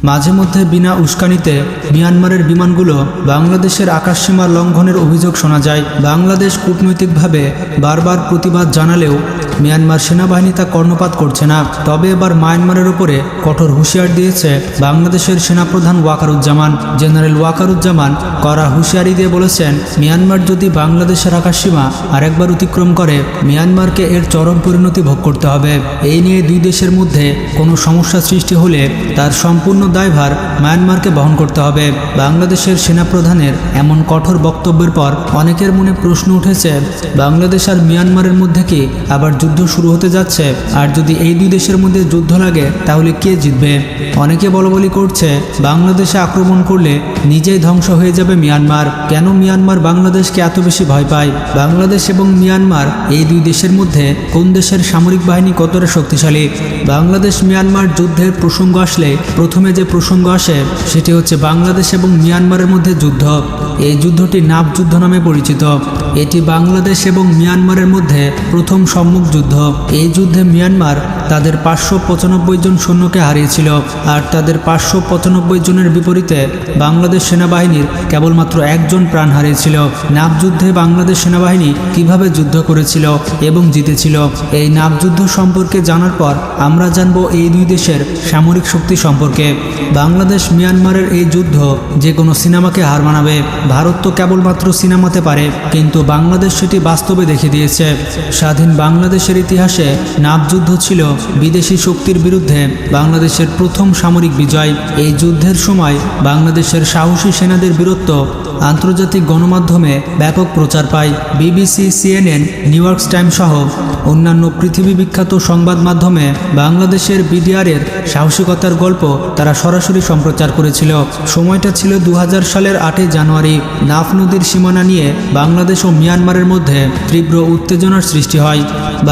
মাঝে মধ্যে বিনা উস্কানিতে মিয়ানমারের বিমানগুলো বাংলাদেশের আকাশসীমা লঙ্ঘনের অভিযোগ শোনা যায়। বাংলাদেশ কূটনৈতিকভাবে বারবার প্রতিবাদ জানালেও মিয়ানমার সেনাবাহিনী তা কর্ণপাত করছে না। তবে এবার মায়ানমারের উপরে কঠোর হুঁশিয়ার দিয়েছে বাংলাদেশের সেনাপ্রধান ওয়াকারুজ্জামান। জেনারেল ওয়াকারুজ্জামান কড়া হুঁশিয়ারি দিয়ে বলেছেন, মিয়ানমার যদি বাংলাদেশের আকাশসীমা আরেকবার অতিক্রম করে মিয়ানমারকে এর চরম পরিণতি ভোগ করতে হবে। এই নিয়ে দুই দেশের মধ্যে কোনো সমস্যা সৃষ্টি হলে তার সম্পূর্ণ দায়ভার মায়ানমারকে বহন করতে হবে। বাংলাদেশের সেনাপ্রধানের এমন কঠোর বক্তব্যের পর অনেকের মনে প্রশ্ন উঠেছে, বাংলাদেশ আর মিয়ানমারের মধ্যে কি আবার যুদ্ধ শুরু হতে যাচ্ছে? আর যদি এই দুই দেশের মধ্যে যুদ্ধ লাগে তাহলে কে জিতবে? অনেকে বলাবলি করছে, বাংলাদেশে আক্রমণ করলে নিজেই ধ্বংস হয়ে যাবে মিয়ানমার। কেন মিয়ানমার বাংলাদেশকে এত বেশি ভয় পায়? বাংলাদেশ এবং মিয়ানমার এই দুই দেশের মধ্যে কোন দেশের সামরিক বাহিনী কতটা শক্তিশালী? বাংলাদেশ মিয়ানমার যুদ্ধের প্রসঙ্গ আসলে প্রথমে যে প্রসঙ্গ আসে সেটি হচ্ছে বাংলাদেশ এবং মিয়ানমারের মধ্যে যুদ্ধ। এই যুদ্ধটি নাফ যুদ্ধ নামে পরিচিত। এটি বাংলাদেশ এবং মিয়ানমারের মধ্যে প্রথম সম্মুখ যুদ্ধ। এই যুদ্ধে মিয়ানমার তাদের 595 জন সৈন্যকে হারিয়েছিল, আর তাদের 595 জনের বিপরীতে বাংলাদেশ সেনাবাহিনীর কেবলমাত্র একজন প্রাণ হারিয়েছিল। নাফ যুদ্ধে বাংলাদেশ সেনাবাহিনী কিভাবে যুদ্ধ করেছিল এবং জিতেছিল, এই নাফ যুদ্ধ সম্পর্কে জানার পর আমরা জানব এই দুই দেশের সামরিক শক্তি সম্পর্কে। বাংলাদেশ মিয়ানমারের এই যুদ্ধ যে কোনো সিনেমাকে হার মানাবে। ভারত তো কেবলমাত্র সিনেমাতে পারে, কিন্তু বাংলাদেশ সেটি বাস্তবে দেখে দিয়েছে। স্বাধীন বাংলাদেশের ইতিহাসে নাফ যুদ্ধ ছিল বিদেশি শক্তির বিরুদ্ধে বাংলাদেশের প্রথম সামরিক বিজয়। এই যুদ্ধের সময় বাংলাদেশের সাহসী সেনাদের বীরত্ব আন্তর্জাতিক গণমাধ্যমে ব্যাপক প্রচার পায়। BBC, CNN, new York Times সহ অন্যান্য পৃথিবী বিখ্যাত সংবাদ মাধ্যমে বাংলাদেশের বিডিআরের সাহসিকতার গল্প তারা সরাসরি সম্প্রচার করেছিল। সময়টা ছিল 2000 সালের 8 জানুয়ারি। নাফ নদীর সীমানা নিয়ে বাংলাদেশ ও মিয়ানমারের মধ্যে তীব্র উত্তেজনার সৃষ্টি হয়।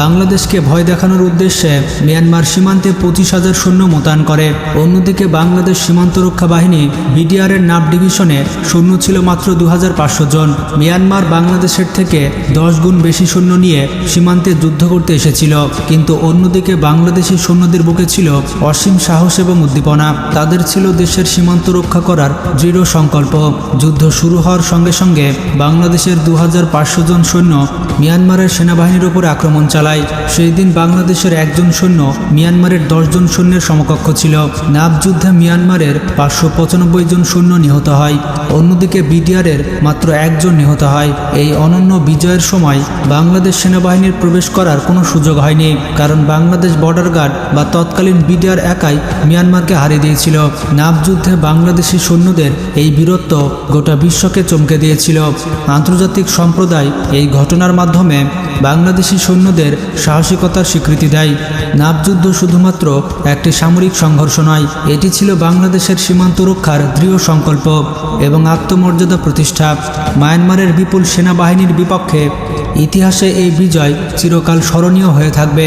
বাংলাদেশকে ভয় দেখানোর উদ্দেশ্যে মিয়ানমার সীমান্তে 25,000 সৈন্য মোতায়েন করে। অন্যদিকে বাংলাদেশ সীমান্ত রক্ষা বাহিনী বিডিআরের নাফ ডিভিশনে সৈন্য ছিল মাত্র 2500 জন। মিয়ানমার বাংলাদেশের থেকে 10 গুণ বেশি সৈন্য নিয়ে সীমান্তে যুদ্ধ করতে এসেছিল, কিন্তু অন্যদিকে বাংলাদেশি সৈন্যদের বুকে ছিল অসীম সাহস এবং উদ্দীপনা। তাদের ছিল দেশের সীমান্ত রক্ষা করার দৃঢ় সংকল্প। যুদ্ধ শুরু হওয়ার সঙ্গে সঙ্গে বাংলাদেশের 2500 জন সৈন্য মিয়ানমারের সেনাবাহিনীর উপর আক্রমণ চালায়। সেই দিন বাংলাদেশের একজন সৈন্য মিয়ানমারের 10 জন সৈন্যের সমকক্ষ ছিল। নাফ যুদ্ধে মিয়ানমারের 595 জন সৈন্য নিহত হয়, অন্যদিকে বিডিআরের মাত্র 1 জন নিহত হয়। এই অনন্য বিজয়ের সময় বাংলাদেশ সেনাবাহিনীর প্রবেশ করার কোনো সুযোগ হয়নি, কারণ বাংলাদেশ বর্ডার গার্ড বা তৎকালীন বিডিআর একাই মিয়ানমারকে হারিয়ে দিয়েছিল। নাফ যুদ্ধে বাংলাদেশি সৈন্যদের এই বীরত্ব গোটা বিশ্বকে চমকে দিয়েছিল। আন্তর্জাতিক সম্প্রদায় এই ঘটনার মাধ্যমে বাংলাদেশি সৈন্যদের সাহসিকতার স্বীকৃতি দেয়। নাফ যুদ্ধ শুধুমাত্র একটি সামরিক সংঘর্ষ নয়, এটি ছিল বাংলাদেশের সীমান্ত রক্ষার দৃঢ় সংকল্প এবং আত্মমর্যাদা প্রতিষ্ঠা। মায়ানমারের বিপুল সেনাবাহিনীর বিপক্ষে ইতিহাসে এই বিজয় চিরকাল স্মরণীয় হয়ে থাকবে।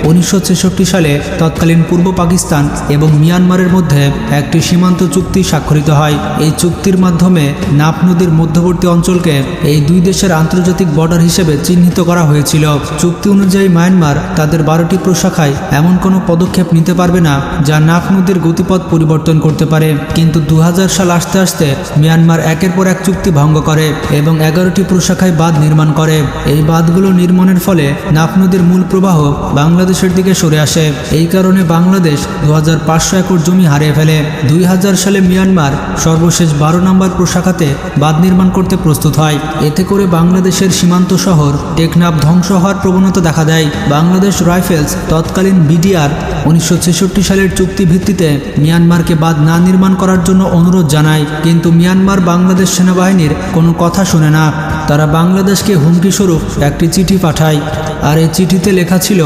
1966 সালে তৎকালীন পূর্ব পাকিস্তান এবং মিয়ানমারের মধ্যে একটি সীমান্ত চুক্তি স্বাক্ষরিত হয়। এই চুক্তির মাধ্যমে নাফ নদীর মধ্যবর্তী অঞ্চলকে এই দুই দেশের আন্তর্জাতিক বর্ডার হিসেবে চিহ্নিত করা হয়েছিল। চুক্তি অনুযায়ী মায়ানমার তাদের 12টি প্রশাখায় এমন কোনো পদক্ষেপ নিতে পারবে না যা নাফ নদীর গতিপথ পরিবর্তন করতে পারে। কিন্তু 2000 সাল আসতে আসতে মিয়ানমার একের পর এক চুক্তি ভঙ্গ করে এবং 11টি প্রশাখায় বাঁধ নির্মাণ করে। এই বাঁধগুলো নির্মাণের ফলে নাফ নদীর মূল প্রবাহ বাংলাদেশের দিকে সরে আসে। এই কারণে বাংলাদেশ 2500 একর জমি হারিয়ে ফেলে। 2000 সালে মিয়ানমার সর্বশেষ 12 নম্বর প্রশাখাতে বাঁধ নির্মাণ করতে প্রস্তুত হয়। এতে করে বাংলাদেশের সীমান্ত শহর টেকনাফ ধ্বংস হওয়ার প্রবণতা দেখা দেয়। বাংলাদেশ রাইফেলস তৎকালীন বিডিআর 1966 সালের চুক্তি ভিত্তিতে মিয়ানমারকে বাঁধ না নির্মাণ করার জন্য অনুরোধ জানায়, কিন্তু মিয়ানমার বাংলাদেশ সেনাবাহিনীর কোনো কথা শুনে না। তারা বাংলাদেশকে হুমকি স্বরূপ একটি চিঠি পাঠায়, আর এই চিঠিতে লেখা ছিল,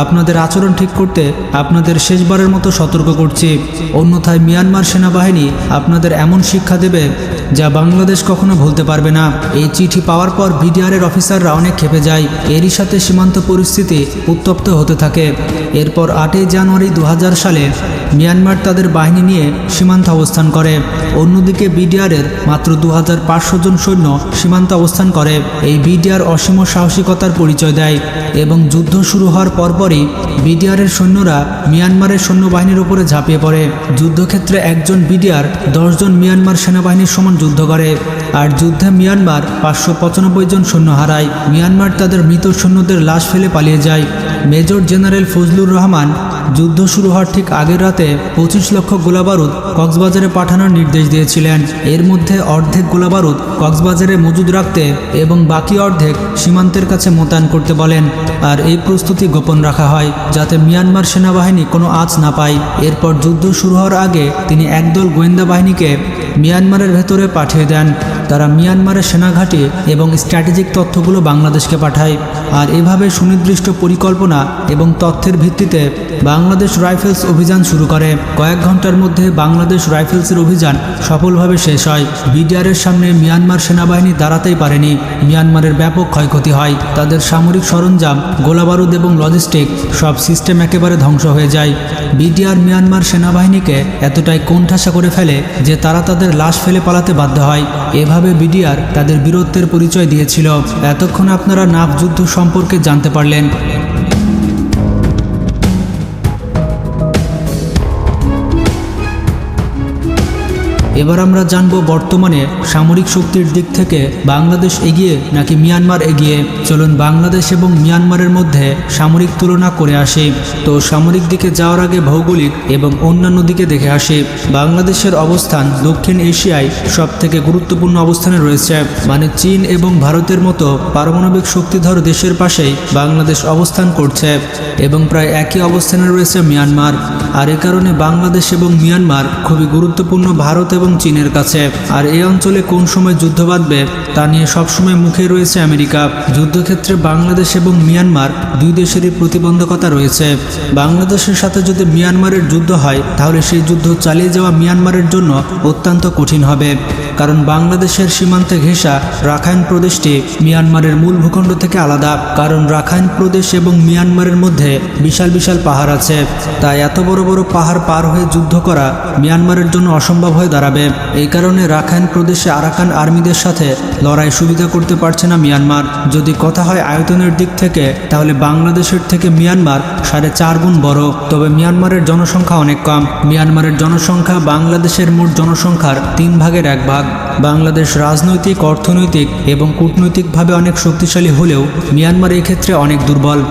আপনাদের আচরণ ঠিক করতে আপনাদের শেষবারের মতো সতর্ক করছি, অন্যথায় মিয়ানমার সেনাবাহিনী আপনাদের এমন শিক্ষা দেবে যা বাংলাদেশ কখনো ভুলতে পারবে না। এই চিঠি পাওয়ার পর বিডিআরের অফিসাররা অনেক ক্ষেপে যায়। এরই সাথে সীমান্ত পরিস্থিতি উত্তপ্ত হতে থাকে। এরপর 8 জানুয়ারি 2000 সালে মিয়ানমার তাদের বাহিনী নিয়ে সীমান্তে অবস্থান করে। অন্যদিকে বিডিআরের মাত্র 2500 জন সৈন্য সীমান্তে অবস্থান করে। এই বিডিআর অসীম সাহসিকতার পরিচয় দেয় এবং যুদ্ধ শুরু হওয়ার পরপরই বিডিআরের সৈন্যরা মিয়ানমারের সৈন্যবাহিনীর উপরে ঝাঁপিয়ে পড়ে। যুদ্ধক্ষেত্রে একজন বিডিআর 10 জন মিয়ানমার সেনাবাহিনীর সমান যুদ্ধ করে। আর যুদ্ধে মিয়ানমার 595 জন সৈন্য হারায়। মিয়ানমার তাদের মৃত সৈন্যদের লাশ ফেলে পালিয়ে যায়। মেজর জেনারেল ফজলুর রহমান যুদ্ধ শুরু হওয়ার ঠিক আগের রাতে 25 লক্ষ গোলাবারুদ কক্সবাজারে পাঠানোর নির্দেশ দিয়েছিলেন। এর মধ্যে অর্ধেক গোলাবারুদ কক্সবাজারে মজুদ রাখতে এবং বাকি অর্ধেক সীমান্তের কাছে মোতায়েন করতে বলেন। আর এই প্রস্তুতি গোপন রাখা হয় যাতে মিয়ানমার সেনাবাহিনী কোনো আঁচ না পায়। এরপর যুদ্ধ শুরু হওয়ার আগে তিনি একদল গোয়েন্দা বাহিনীকে মিয়ানমারের ভেতরে পাঠিয়ে দেন। তারা মিয়ানমারের সেনাঘাঁটি এবং স্ট্র্যাটেজিক তথ্যগুলো বাংলাদেশকে পাঠায়। আর এভাবে সুনির্দিষ্ট পরিকল্পনা এবং তথ্যের ভিত্তিতে বাংলাদেশ রাইফেলস অভিযান শুরু করে। কয়েক ঘন্টার মধ্যে বাংলাদেশ রাইফেলসের অভিযান সফলভাবে শেষ হয়। বিডিআরের সামনে মিয়ানমার সেনাবাহিনী দাঁড়াতেই পারেনি। মিয়ানমারের ব্যাপক ক্ষয়ক্ষতি হয়। তাদের সামরিক সরঞ্জাম, গোলাবারুদ এবং লজিস্টিক সব সিস্টেম একেবারে ধ্বংস হয়ে যায়। বিডিআর মিয়ানমার সেনাবাহিনীকে এতটাই কোণঠাসা করে ফেলে যে তারা তাদের লাশ ফেলে পালাতে বাধ্য হয়। এভাবে বিডিআর তাদের বীরত্বের পরিচয় দিয়েছিল। এতক্ষণ আপনারা নাফ যুদ্ধ সম্পর্কে জানতে পারলেন। এবার আমরা জানব বর্তমানে সামরিক শক্তির দিক থেকে বাংলাদেশ এগিয়ে নাকি মিয়ানমার এগিয়ে। চলুন বাংলাদেশ এবং মিয়ানমারের মধ্যে সামরিক তুলনা করে আসি। তো সামরিক দিকে যাওয়ার আগে ভৌগোলিক এবং অন্যান্য দিকে দেখে আসি। বাংলাদেশের অবস্থান দক্ষিণ এশিয়ায় সবথেকে গুরুত্বপূর্ণ অবস্থানে রয়েছে। মানে চীন এবং ভারতের মতো পারমাণবিক শক্তিধর দেশের পাশেই বাংলাদেশ অবস্থান করছে এবং প্রায় একই অবস্থানে রয়েছে মিয়ানমার। আর এ কারণে বাংলাদেশ এবং মিয়ানমার খুবই গুরুত্বপূর্ণ ভারত এবং চীনের কাছে। আর এই অঞ্চলে কোন সময় যুদ্ধ বাঁধবে তা নিয়ে সবসময় মুখে রয়েছে আমেরিকা। যুদ্ধক্ষেত্রে বাংলাদেশ এবং মিয়ানমার দুই দেশেরই প্রতিবন্ধকতা রয়েছে। বাংলাদেশের সাথে যদি মিয়ানমারের যুদ্ধ হয় তাহলে সেই যুদ্ধ চালিয়ে যাওয়া মিয়ানমারের জন্য অত্যন্ত কঠিন হবে। কারণ বাংলাদেশের সীমান্তে ঘেঁষা রাখাইন প্রদেশটি মিয়ানমারের মূল ভূখণ্ড থেকে আলাদা। কারণ রাখাইন প্রদেশ এবং মিয়ানমারের মধ্যে বিশাল বিশাল পাহাড় আছে। তাই এত বড় বড় পাহাড় পার হয়ে যুদ্ধ করা মিয়ানমারের জন্য অসম্ভব হয়ে দাঁড়াবে। এই কারণে রাখাইন প্রদেশে আরাকান আর্মিদের সাথে লড়াই সুবিধা করতে পারছে না মিয়ানমার। যদি কথা হয় আয়তনের দিক থেকে তাহলে বাংলাদেশের থেকে মিয়ানমার 4.5 গুণ বড়। তবে মিয়ানমারের জনসংখ্যা অনেক কম। মিয়ানমারের জনসংখ্যা বাংলাদেশের মোট জনসংখ্যার 3 ভাগের 1 ভাগ। বাংলাদেশ রাজনৈতিক, অর্থনৈতিক এবং কূটনৈতিকভাবে অনেক শক্তিশালী হলেও মিয়ানমার এক্ষেত্রে অনেক দুর্বল।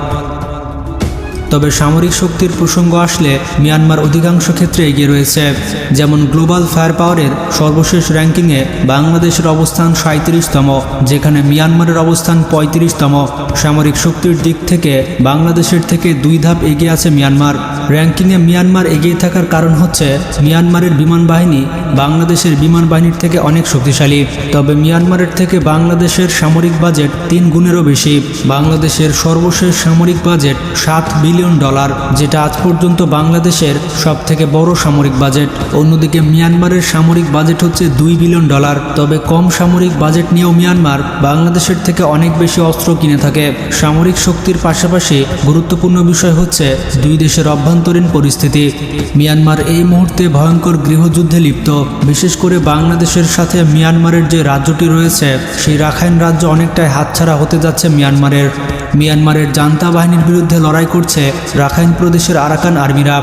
তবে সামরিক শক্তির প্রসঙ্গ আসলে মিয়ানমার অধিকাংশ ক্ষেত্রে এগিয়ে রয়েছে। যেমন গ্লোবাল ফায়ার পাওয়ারের সর্বশেষ র্যাঙ্কিংয়ে বাংলাদেশের অবস্থান 37তম, যেখানে মিয়ানমারের অবস্থান 35তম। সামরিক শক্তির দিক থেকে বাংলাদেশের থেকে 2 ধাপ এগিয়ে আছে মিয়ানমার। র্যাঙ্কিংয়ে মিয়ানমার এগিয়ে থাকার কারণ হচ্ছে মিয়ানমারের বিমান বাহিনী বাংলাদেশের বিমান বাহিনীর থেকে অনেক শক্তিশালী। তবে মিয়ানমারের থেকে বাংলাদেশের সামরিক বাজেট 3 গুণেরও বেশি। বাংলাদেশের সর্বশেষ সামরিক বাজেট $7 বিলিয়ন, যেটা আজ পর্যন্ত বাংলাদেশের সবথেকে বড় সামরিক বাজেট। অন্যদিকে মিয়ানমারের সামরিক বাজেট হচ্ছে $2 বিলিয়ন। তবে কম সামরিক বাজেট নিয়েও মিয়ানমার বাংলাদেশের থেকে অনেক বেশি অস্ত্র কিনে থাকে। সামরিক শক্তির পাশাপাশি গুরুত্বপূর্ণ বিষয় হচ্ছে দুই দেশের অভ্যন্তরীণ পরিস্থিতি। মিয়ানমার এই মুহূর্তে ভয়ঙ্কর গৃহযুদ্ধে লিপ্ত। বিশেষ করে বাংলাদেশের সাথে মিয়ানমারের যে রাজ্যটি রয়েছে সেই রাখাইন রাজ্য অনেকটাই হাতছাড়া হতে যাচ্ছে মিয়ানমারের। মিয়ানমারের জান্তা বাহিনীর বিরুদ্ধে লড়াই করছে রাখাইন প্রদেশের আরাকান আর্মিরা,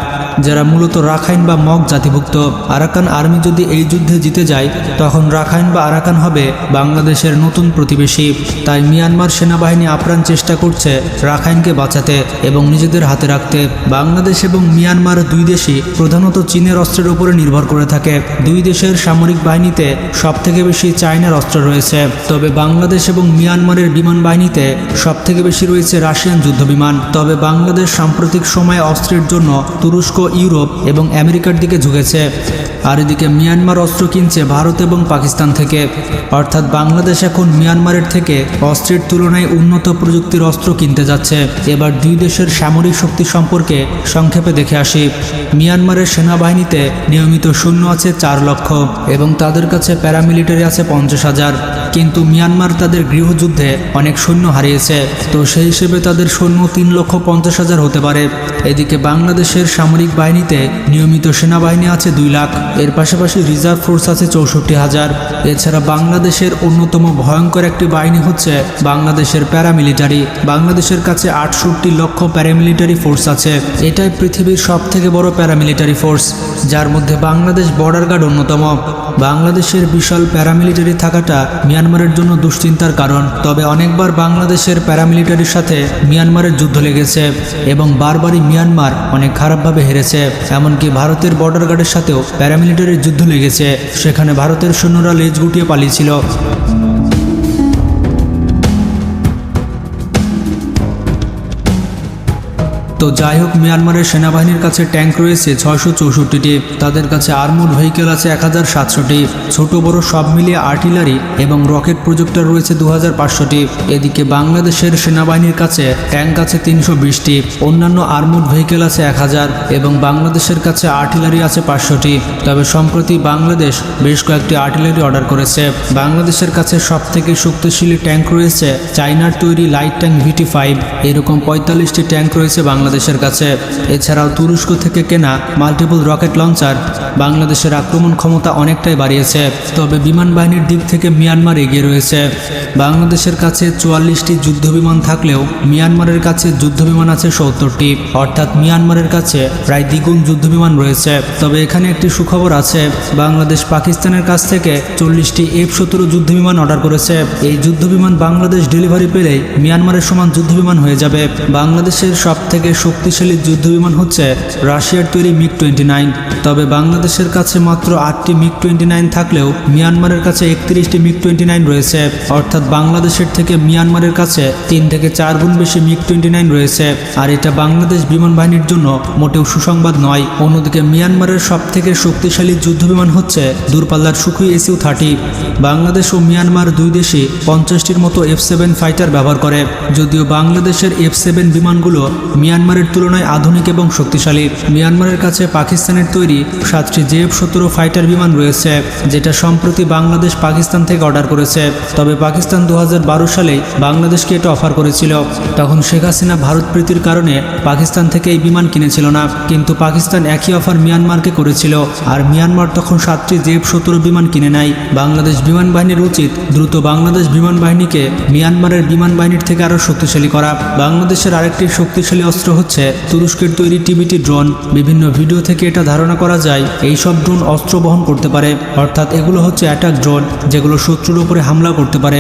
যারা মূলত রাখাইন বা মগ জাতিভুক্ত। আরাকান আর্মি যদি এই যুদ্ধে জিতে যায় তখন রাখাইন বা আরাকান হবে বাংলাদেশের নতুন প্রতিবেশী। তাই মিয়ানমার সেনাবাহিনী আপ্রাণ চেষ্টা করছে রাখাইনকে বাঁচাতে এবং নিজেদের হাতে রাখতে। বাংলাদেশ এবং মিয়ানমার দুই দেশই প্রধানত চীনের অস্ত্রের উপরে নির্ভর করে থাকে। দুই দেশের সামরিক বাহিনীতে সবথেকে বেশি চায়নার অস্ত্র রয়েছে। তবে বাংলাদেশ এবং মিয়ানমারের বিমান বাহিনীতে সবথেকে বেশি রয়েছে রাশিয়ান যুদ্ধবিমান। তবে বাংলাদেশ সাম্প্রতিক সময়ে অস্ত্রের জন্য তুরস্ক, ইউরোপ এবং আমেরিকার দিকে ঝুঁকেছে। আর এদিকে মিয়ানমার অস্ত্র কিনছে ভারত এবং পাকিস্তান থেকে। অর্থাৎ বাংলাদেশ এখন মিয়ানমারের থেকে অস্ত্রের তুলনায় উন্নত প্রযুক্তির অস্ত্র কিনতে যাচ্ছে। এবার দুই দেশের সামরিক শক্তি সম্পর্কে সংক্ষেপে দেখে আসি। মিয়ানমারের সেনাবাহিনীতে নিয়মিত সৈন্য আছে 4 লক্ষ এবং তাদের কাছে প্যারামিলিটারি আছে 50,000। কিন্তু মিয়ানমার তাদের গৃহযুদ্ধে অনেক সৈন্য হারিয়েছে, তো সেই হিসেবে তাদের সৈন্য 3,50,000 হতে পারে। এদিকে বাংলাদেশের সামরিক বাহিনীতে নিয়মিত সেনাবাহিনী আছে 2 লাখ। এর পাশাপাশি রিজার্ভ ফোর্স আছে 64,000। এছাড়া বাংলাদেশের অন্যতম ভয়ঙ্কর একটি বাহিনী হচ্ছে বাংলাদেশের প্যারামিলিটারি। বাংলাদেশের কাছে 68 লক্ষ প্যারামিলিটারি ফোর্স আছে। এটাই পৃথিবীর সবথেকে বড় প্যারামিলিটারি ফোর্স, যার মধ্যে বাংলাদেশ বর্ডার গার্ড অন্যতম। বাংলাদেশের বিশাল প্যারামিলিটারি থাকাটা মিয়ানমারের জন্য দুশ্চিন্তার কারণ। তবে অনেকবার বাংলাদেশের প্যারামিলিটারির সাথে মিয়ানমারের যুদ্ধ লেগেছে এবং বারবারই মিয়ানমার অনেক খারাপভাবে হেরেছে। এমনকি ভারতের বর্ডার গার্ডের সাথেও প্যারামিলিটারির যুদ্ধ লেগেছে, সেখানে ভারতের সৈন্যরা লেজ গুটিয়ে পালিয়েছিল। তো যাই হোক, মিয়ানমারের সেনাবাহিনীর কাছে ট্যাঙ্ক রয়েছে 664টি, তাদের কাছে আর্মড ভেহিকেল আছে 1700টি, ছোট বড় সব মিলিয়ে আর্টিলারি এবং রকেট প্রজেক্টর রয়েছে 2500টি। এদিকে বাংলাদেশের সেনাবাহিনীর কাছে ট্যাঙ্ক আছে 320টি, অন্যান্য আর্মড ভেহিকেল আছে 1000 এবং বাংলাদেশের কাছে আর্টিলারি আছে 500টি। তবে সম্প্রতি বাংলাদেশ বেশ কয়েকটি আর্টিলারি অর্ডার করেছে। বাংলাদেশের কাছে সবথেকে শক্তিশালী ট্যাঙ্ক রয়েছে চায়নার তৈরি লাইট ট্যাঙ্ক VT5, এরকম 45টি ট্যাঙ্ক রয়েছে বাংলাদেশের কাছে। এছাড়াও তুরস্ক থেকে কেনা মাল্টিপল রকেট লঞ্চার বাংলাদেশের আক্রমণ ক্ষমতা অনেকটাই বাড়িয়েছে। তবে বিমান বাহিনীর দিক থেকে মিয়ানমার এগিয়ে রয়েছে। বাংলাদেশের কাছে 44টি যুদ্ধবিমান থাকলেও মিয়ানমারের কাছে যুদ্ধবিমান আছে 70টি, অর্থাৎ মিয়ানমারের কাছে প্রায় দ্বিগুণ যুদ্ধবিমান রয়েছে। তবে এখানে একটি সুখবর আছে, বাংলাদেশ পাকিস্তানের কাছ থেকে 40টি F-17 যুদ্ধবিমান অর্ডার করেছে। এই যুদ্ধবিমান বাংলাদেশ ডেলিভারি পেলেই মিয়ানমারের সমান যুদ্ধবিমান হয়ে যাবে। বাংলাদেশের সবথেকে শক্তিশালী যুদ্ধবিমান হচ্ছে রাশিয়ার তৈরি MiG-29। তবে বাংলাদেশের কাছে মাত্র 8টি MiG-29 থাকলেও মিয়ানমারের কাছে 31টি MiG-29 রয়েছে। অর্থাৎ বাংলাদেশের থেকে মিয়ানমারের কাছে 3 থেকে 4 গুণ বেশি MiG-29 রয়েছে। আর এটা বাংলাদেশ বিমান বাহিনীর জন্য মোটেও সুসংবাদ নয়। অন্যদিকে মিয়ানমারের সবথেকে শক্তিশালী যুদ্ধবিমান হচ্ছে দূরপাল্লার সুখোই SU-30। বাংলাদেশ ও মিয়ানমার দুই দেশই 50টির মতো F-7 ফাইটার ব্যবহার করে। যদিও বাংলাদেশের F-7 বিমানগুলো মিয়ানমারের তুলনায় আধুনিক এবং শক্তিশালী। মিয়ানমারের কাছে পাকিস্তানের তৈরি 7টি JF-17 ফাইটার বিমান রয়েছে, যেটা সম্প্রতি বাংলাদেশ পাকিস্তান থেকে অর্ডার করেছে। তবে পাকিস্তান 2012 সালেই বাংলাদেশকে এটা অফার করেছিল। তখন শেখ হাসিনা ভারত প্রীতির কারণে পাকিস্তান থেকে এই বিমান কিনেছিল না, কিন্তু পাকিস্তান একই অফার মিয়ানমারকে করেছিল। আর মিয়ানমার তখন 7টি JF-17 বিমান কিনে নেয়। বাংলাদেশ বিমান বাহিনীর উচিত দ্রুত বাংলাদেশ বিমান বাহিনীকে মিয়ানমারের বিমান বাহিনীর থেকে আরও শক্তিশালী করা। বাংলাদেশের আরেকটি শক্তিশালী অস্ত্র হচ্ছে তুরস্কের তৈরি TBT ড্রোন। বিভিন্ন ভিডিও থেকে এটা ধারণা করা যায় এই সব ড্রোন অস্ত্র বহন করতে পারে, অর্থাৎ এগুলো হচ্ছে অ্যাটাক ড্রোন, যেগুলো শত্রুর উপরে হামলা করতে পারে।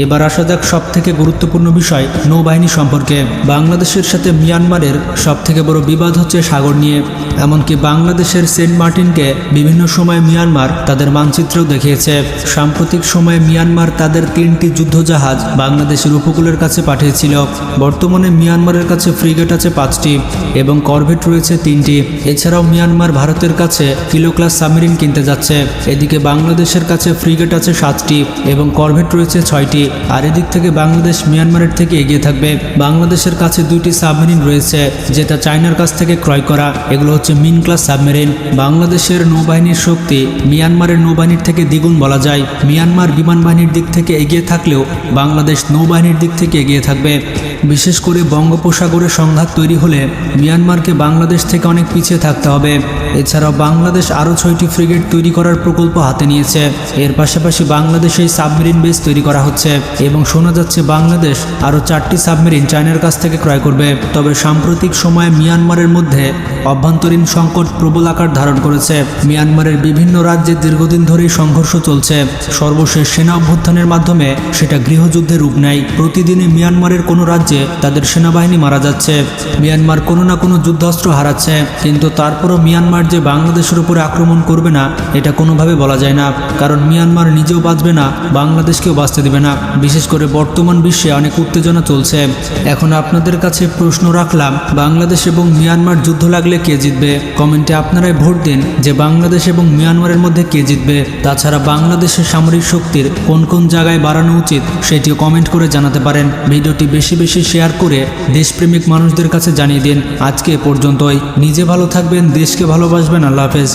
এবার আসা যাক সবথেকে গুরুত্বপূর্ণ বিষয় নৌবাহিনী সম্পর্কে। বাংলাদেশের সাথে মিয়ানমারের সবথেকে বড় বিবাদ হচ্ছে সাগর নিয়ে। এমনকি বাংলাদেশের সেন্ট মার্টিনকে বিভিন্ন সময় মিয়ানমার তাদের মানচিত্রেও দেখিয়েছে। সাম্প্রতিক সময়ে মিয়ানমার তাদের 3টি যুদ্ধজাহাজ বাংলাদেশের উপকূলের কাছে পাঠিয়েছিল। বর্তমানে মিয়ানমারের কাছে ফ্রিগেট আছে 5টি এবং করভেট রয়েছে 3টি। এছাড়াও মিয়ানমার ভারতের কাছে কিলো ক্লাস সাবমেরিন কিনতে যাচ্ছে। এদিকে বাংলাদেশের কাছে ফ্রিগেট আছে 7টি এবং করভেট রয়েছে 6টি। আর এদিক থেকে বাংলাদেশ মিয়ানমারের থেকে এগিয়ে থাকবে। বাংলাদেশের কাছে 2টি সাবমেরিন রয়েছে, যেটা চায়নার কাছ থেকে ক্রয় করা। এগুলো হচ্ছে মিন ক্লাস সাবমেরিন। বাংলাদেশের নৌবাহিনীর শক্তি মিয়ানমারের নৌবাহিনীর থেকে দ্বিগুণ বলা যায়। মিয়ানমার বিমান বাহিনীর দিক থেকে এগিয়ে থাকলেও বাংলাদেশ নৌবাহিনীর দিক থেকে এগিয়ে থাকবে। বিশেষ করে বঙ্গোপসাগরে সংঘাত তৈরি হলে মিয়ানমারকে বাংলাদেশ থেকে অনেক পিছিয়ে থাকতে হবে। এছাড়াও বাংলাদেশ আরও 6টি ফ্রিগেট তৈরি করার প্রকল্প হাতে নিয়েছে। এর পাশাপাশি বাংলাদেশে সাবমেরিন বেস তৈরি করা হচ্ছে এবং শোনা যাচ্ছে বাংলাদেশ আরও 4টি সাবমেরিন চায়নার কাছ থেকে ক্রয় করবে। তবে সাম্প্রতিক সময়ে মিয়ানমারের মধ্যে অভ্যন্তরীণ সংকট প্রবল আকার ধারণ করেছে। মিয়ানমারের বিভিন্ন রাজ্যে দীর্ঘদিন ধরেই সংঘর্ষ চলছে। সর্বশেষ সেনা অভ্যুত্থানের মাধ্যমে সেটা গৃহযুদ্ধের রূপ নেয়। প্রতিদিনই মিয়ানমারের কোনো রাজ্যে রাজ্যে তাদের সেনাবাহিনী মারা যাচ্ছে। মিয়ানমার কোনো না কোনো যুদ্ধাস্ত্র হারাচ্ছে, কিন্তু তারপরও মিয়ানমার যে বাংলাদেশের উপরে আক্রমণ করবে না এটা কোনোভাবে বলা যায় না, কারণ মিয়ানমার নিজেও বাঁচবে না, বাংলাদেশকেও বাঁচতে দেবে না। বিশেষ করে বর্তমান বিশ্বে অনেক উত্তেজনা চলছে। এখন আপনাদের কাছে প্রশ্ন রাখলাম, বাংলাদেশ এবং মিয়ানমার যুদ্ধ লাগলে কে জিতবে? কমেন্টে আপনারাই ভোট দিন যে বাংলাদেশ এবং মিয়ানমারের মধ্যে কে জিতবে। তাছাড়া বাংলাদেশের সামরিক শক্তির কোন কোন জায়গায় বাড়ানো উচিত সেটিও কমেন্ট করে জানাতে পারেন। ভিডিওটি বেশি বেশি শেয়ার করে দেশপ্রেমিক মানুষদের কাছে জানিয়ে দিন। আজকে এ পর্যন্তই। নিজে ভালো থাকবেন, দেশকে ভালোবাসবেন। আল্লাহ হাফেজ।